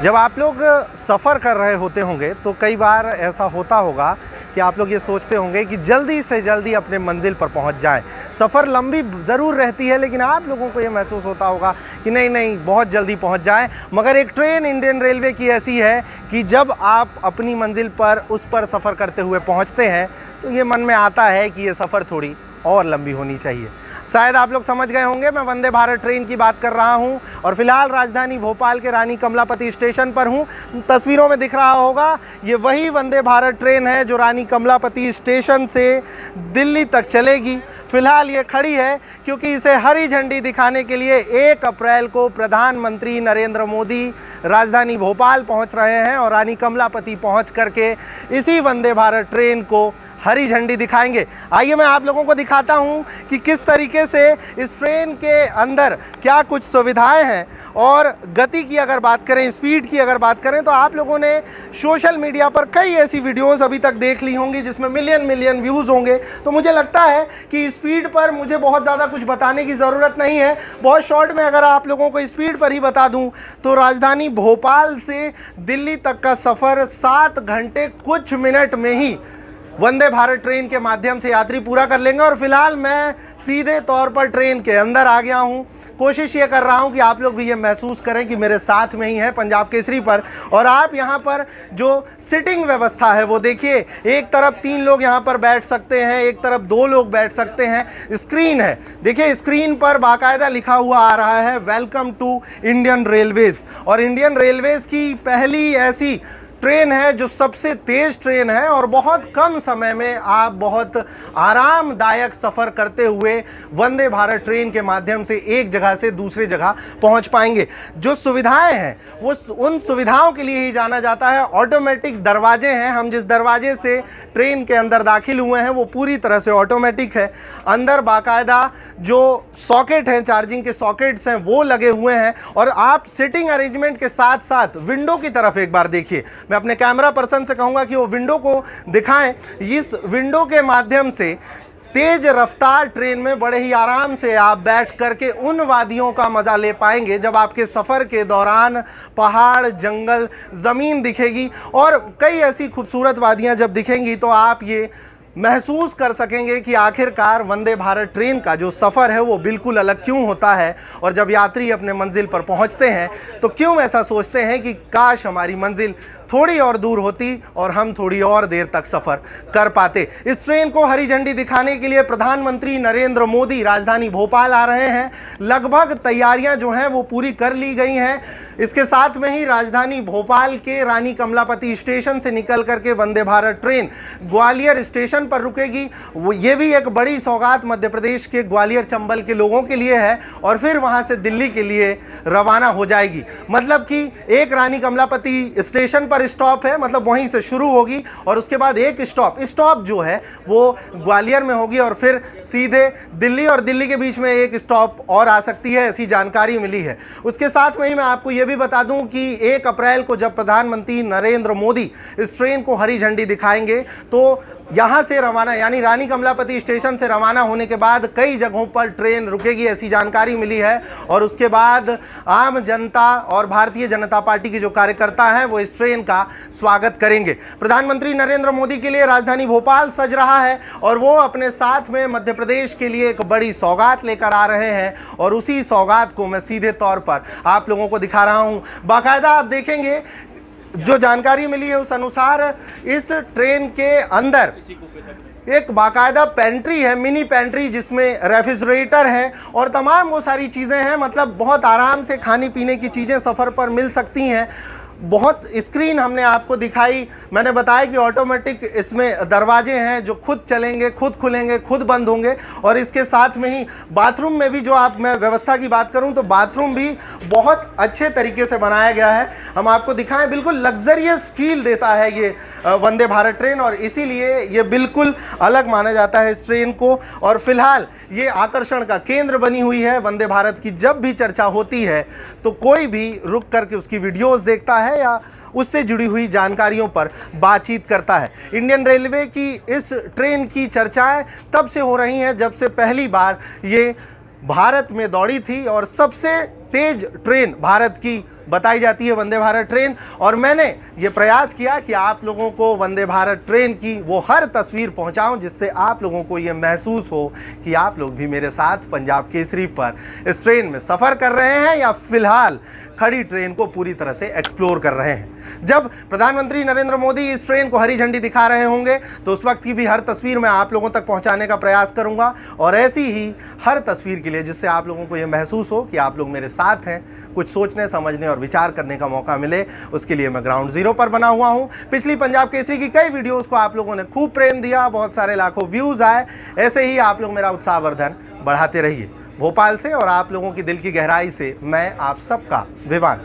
जब आप लोग सफ़र कर रहे होते होंगे तो कई बार ऐसा होता होगा कि आप लोग ये सोचते होंगे कि जल्दी से जल्दी अपने मंजिल पर पहुंच जाएं। सफ़र लंबी ज़रूर रहती है, लेकिन आप लोगों को ये महसूस होता होगा कि नहीं नहीं बहुत जल्दी पहुंच जाएं। मगर एक ट्रेन इंडियन रेलवे की ऐसी है कि जब आप अपनी मंजिल पर उस पर सफ़र करते हुए पहुंचते हैं तो ये मन में आता है कि ये सफ़र थोड़ी और लंबी होनी चाहिए। शायद आप लोग समझ गए होंगे, मैं वंदे भारत ट्रेन की बात कर रहा हूं और फिलहाल राजधानी भोपाल के रानी कमलापति स्टेशन पर हूं। तस्वीरों में दिख रहा होगा ये वही वंदे भारत ट्रेन है जो रानी कमलापति स्टेशन से दिल्ली तक चलेगी। फिलहाल ये खड़ी है क्योंकि इसे हरी झंडी दिखाने के लिए 1 अप्रैल को प्रधानमंत्री नरेंद्र मोदी राजधानी भोपाल पहुंच रहे हैं और रानी कमलापति पहुंच करके इसी वंदे भारत ट्रेन को हरी झंडी दिखाएंगे। आइए मैं आप लोगों को दिखाता हूं कि किस तरीके से इस ट्रेन के अंदर क्या कुछ सुविधाएं हैं। और गति की अगर बात करें, स्पीड की अगर बात करें, तो आप लोगों ने सोशल मीडिया पर कई ऐसी वीडियोस अभी तक देख ली होंगी जिसमें मिलियन व्यूज़ होंगे। तो मुझे लगता है कि स्पीड पर मुझे बहुत ज़्यादा कुछ बताने की ज़रूरत नहीं है। बहुत शॉर्ट में अगर आप लोगों को स्पीड पर ही बता दूँ तो राजधानी भोपाल से दिल्ली तक का सफ़र 7 घंटे कुछ मिनट में ही वंदे भारत ट्रेन के माध्यम से यात्री पूरा कर लेंगे। और फिलहाल मैं सीधे तौर पर ट्रेन के अंदर आ गया हूं। कोशिश ये कर रहा हूं कि आप लोग भी ये महसूस करें कि मेरे साथ में ही है पंजाब केसरी पर। और आप यहां पर जो सिटिंग व्यवस्था है वो देखिए, एक तरफ 3 लोग यहां पर बैठ सकते हैं, एक तरफ 2 लोग बैठ सकते हैं। स्क्रीन है, देखिए स्क्रीन पर बाकायदा लिखा हुआ आ रहा है वेलकम टू इंडियन रेलवेज। और इंडियन रेलवेज की पहली ऐसी ट्रेन है जो सबसे तेज़ ट्रेन है और बहुत कम समय में आप बहुत आरामदायक सफ़र करते हुए वंदे भारत ट्रेन के माध्यम से एक जगह से दूसरी जगह पहुंच पाएंगे। जो सुविधाएं हैं वो उन सुविधाओं के लिए ही जाना जाता है। ऑटोमेटिक दरवाजे हैं, हम जिस दरवाजे से ट्रेन के अंदर दाखिल हुए हैं वो पूरी तरह से ऑटोमेटिक है। अंदर बाकायदा जो सॉकेट हैं, चार्जिंग के सॉकेट्स हैं, वो लगे हुए हैं। और आप सिटिंग अरेंजमेंट के साथ साथ विंडो की तरफ एक बार देखिए। मैं अपने कैमरा पर्सन से कहूंगा कि वो विंडो को दिखाएं। इस विंडो के माध्यम से तेज रफ्तार ट्रेन में बड़े ही आराम से आप बैठ करके उन वादियों का मज़ा ले पाएंगे जब आपके सफ़र के दौरान पहाड़, जंगल, ज़मीन दिखेगी। और कई ऐसी खूबसूरत वादियां जब दिखेंगी तो आप ये महसूस कर सकेंगे कि आखिरकार वंदे भारत ट्रेन का जो सफ़र है वो बिल्कुल अलग क्यों होता है। और जब यात्री अपने मंजिल पर पहुंचते हैं तो क्यों ऐसा सोचते हैं कि काश हमारी मंजिल थोड़ी और दूर होती और हम थोड़ी और देर तक सफ़र कर पाते। इस ट्रेन को हरी झंडी दिखाने के लिए प्रधानमंत्री नरेंद्र मोदी राजधानी भोपाल आ रहे हैं। लगभग तैयारियां जो हैं वो पूरी कर ली गई हैं। इसके साथ में ही राजधानी भोपाल के रानी कमलापति स्टेशन से निकल करके वंदे भारत ट्रेन ग्वालियर स्टेशन पर रुकेगी। वो ये भी एक बड़ी सौगात मध्य प्रदेश के ग्वालियर चंबल के लोगों के लिए है और फिर वहाँ से दिल्ली के लिए रवाना हो जाएगी। मतलब कि एक रानी कमलापति स्टेशन पर स्टॉप है, मतलब वहीं से शुरू होगी और उसके बाद एक स्टॉप जो है वो ग्वालियर में होगी और फिर सीधे दिल्ली और दिल्ली के बीच में एक स्टॉप और आ सकती है, ऐसी जानकारी मिली है। उसके साथ में ही मैं आपको ये भी बता दूं कि 1 अप्रैल को जब प्रधानमंत्री नरेंद्र मोदी इस ट्रेन को हरी झंडी दिखाएंगे तो यहाँ से रवाना यानी रानी कमलापति स्टेशन से रवाना होने के बाद कई जगहों पर ट्रेन रुकेगी, ऐसी जानकारी मिली है। और उसके बाद आम जनता और भारतीय जनता पार्टी के जो कार्यकर्ता हैं वो इस ट्रेन का स्वागत करेंगे। प्रधानमंत्री नरेंद्र मोदी के लिए राजधानी भोपाल सज रहा है और वो अपने साथ में मध्य प्रदेश के लिए एक बड़ी सौगात लेकर आ रहे हैं और उसी सौगात को मैं सीधे तौर पर आप लोगों को दिखा रहा हूँ। बाकायदा आप देखेंगे जो जानकारी मिली है उस अनुसार इस ट्रेन के अंदर एक बाकायदा पेंट्री है, मिनी पेंट्री, जिसमें रेफ्रिजरेटर है और तमाम वो सारी चीज़ें हैं। मतलब बहुत आराम से खाने पीने की चीज़ें सफ़र पर मिल सकती हैं। बहुत स्क्रीन हमने आपको दिखाई। मैंने बताया कि ऑटोमेटिक इसमें दरवाजे हैं जो खुद चलेंगे, खुद खुलेंगे, खुद बंद होंगे। और इसके साथ में ही बाथरूम में भी जो मैं व्यवस्था की बात करूं तो बाथरूम भी बहुत अच्छे तरीके से बनाया गया है। हम आपको दिखाएं, बिल्कुल लग्जरियस फील देता है ये वंदे भारत ट्रेन और इसीलिए ये बिल्कुल अलग माना जाता है इस ट्रेन को। और फिलहाल ये आकर्षण का केंद्र बनी हुई है। वंदे भारत की जब भी चर्चा होती है तो कोई भी रुक करके उसकी वीडियोज़ देखता है या उससे जुड़ी हुई जानकारियों पर बातचीत करता है। इंडियन रेलवे की इस ट्रेन की चर्चाएं तब से हो रही हैं जब से पहली बार ये भारत में दौड़ी थी और सबसे तेज ट्रेन भारत की बताई जाती है वंदे भारत ट्रेन। और मैंने ये प्रयास किया कि आप लोगों को वंदे भारत ट्रेन की वो हर तस्वीर पहुंचाऊं जिससे आप लोगों को ये महसूस हो कि आप लोग भी मेरे साथ पंजाब केसरी पर इस ट्रेन में सफ़र कर रहे हैं या फिलहाल खड़ी ट्रेन को पूरी तरह से एक्सप्लोर कर रहे हैं। जब प्रधानमंत्री नरेंद्र मोदी इस ट्रेन को हरी झंडी दिखा रहे होंगे तो उस वक्त की भी हर तस्वीर मैं आप लोगों तक पहुंचाने का प्रयास करूंगा, और ऐसी ही हर तस्वीर के लिए जिससे आप लोगों को यह महसूस हो कि आप लोग मेरे साथ हैं, कुछ सोचने समझने और विचार करने का मौका मिले, उसके लिए मैं ग्राउंड जीरो पर बना हुआ हूं। पिछली पंजाब केसरी की कई वीडियोस को आप लोगों ने खूब प्रेम दिया, बहुत सारे लाखों व्यूज़ आए। ऐसे ही आप लोग मेरा उत्साहवर्धन बढ़ाते रहिए। भोपाल से और आप लोगों की दिल की गहराई से मैं आप सबका विवान।